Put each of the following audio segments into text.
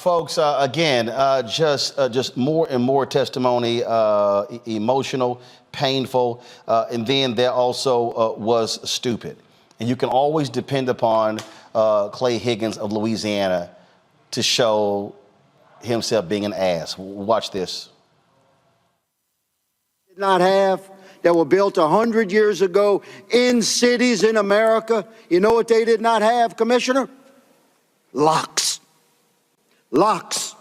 Folks, again, just more and more testimony, emotional, painful, and then there also was stupid. And you can always depend upon Clay Higgins of Louisiana to show himself being an ass. Watch this. Did not have, that were built 100 years ago in cities in America. You know what they did not have, Commissioner? Locks. Locks.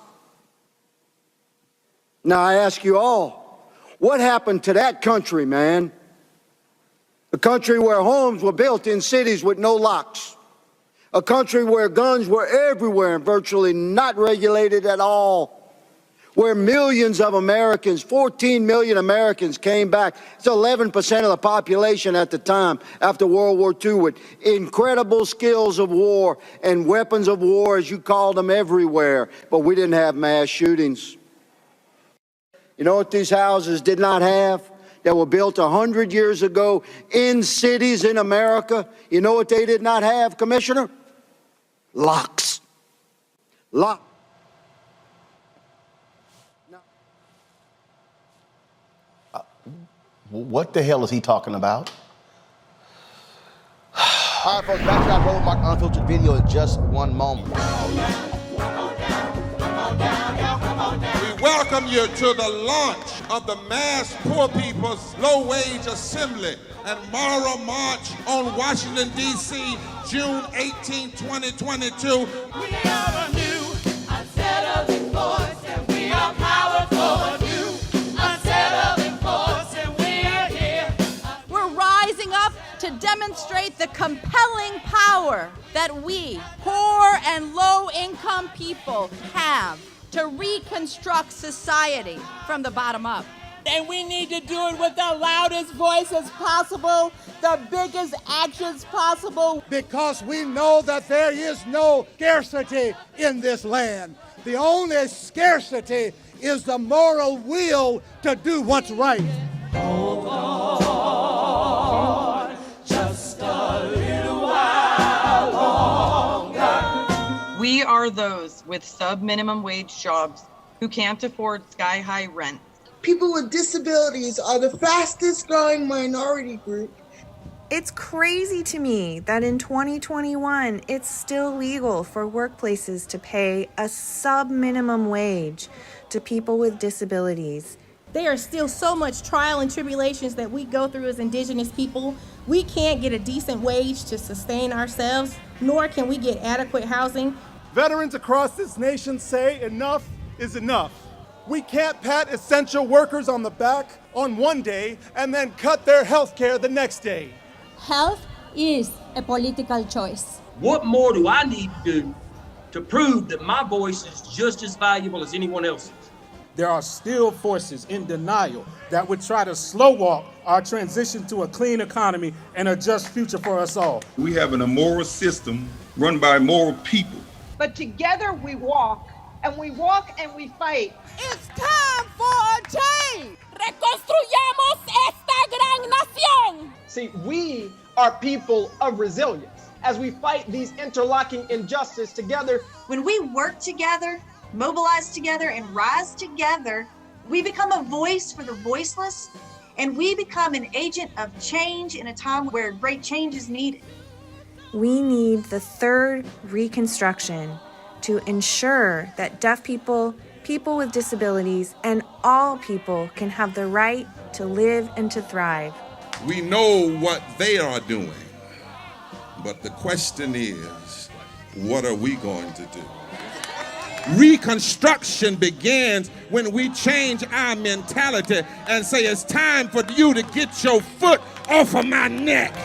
Now I ask you all, what happened to that country, man? A country where homes were built in cities with no locks. A country where guns were everywhere and virtually not regulated at all. Where millions of Americans, 14 million Americans came back. It's 11% of the population at the time after World War II with incredible skills of war and weapons of war, as you called them, everywhere. But we didn't have mass shootings. You know what these houses did not have that were built 100 years ago in cities in America? You know what they did not have, Commissioner? Locks. Locks. What the hell is he talking about? All right, folks, back to our Roland Mark Unfiltered video in just one moment. We welcome you to the launch of the Mass Poor People's Low-Wage Assembly and Moral March on Washington, D.C., June 18, 2022. We are a new, unsettling force, and we are powerful. To demonstrate the compelling power that we, poor and low-income people, have to reconstruct society from the bottom up. And we need to do it with the loudest voices possible, the biggest actions possible. Because we know that there is no scarcity in this land. The only scarcity is the moral will to do what's right. Hold on, just a little while longer. We are those with sub-minimum wage jobs who can't afford sky-high rent. People with disabilities are the fastest growing minority group. It's crazy to me that in 2021, it's still legal for workplaces to pay a sub-minimum wage to people with disabilities. There are still so much trial and tribulations that we go through as Indigenous people. We can't get a decent wage to sustain ourselves, nor can we get adequate housing. Veterans across this nation say enough is enough. We can't pat essential workers on the back on one day and then cut their health care the next day. Health is a political choice. What more do I need to do to prove that my voice is just as valuable as anyone else's? There are still forces in denial that would try to slow walk our transition to a clean economy and a just future for us all. We have an immoral system run by immoral people. But together we walk and we fight. It's time for a change. Reconstruyamos esta gran nación. See, we are people of resilience as we fight these interlocking injustices together. When we work together, mobilize together, and rise together, we become a voice for the voiceless, and we become an agent of change in a time where great change is needed. We need the third Reconstruction to ensure that deaf people, people with disabilities, and all people can have the right to live and to thrive. We know what they are doing, but the question is, what are we going to do? Reconstruction begins when we change our mentality and say it's time for you to get your foot off of my neck.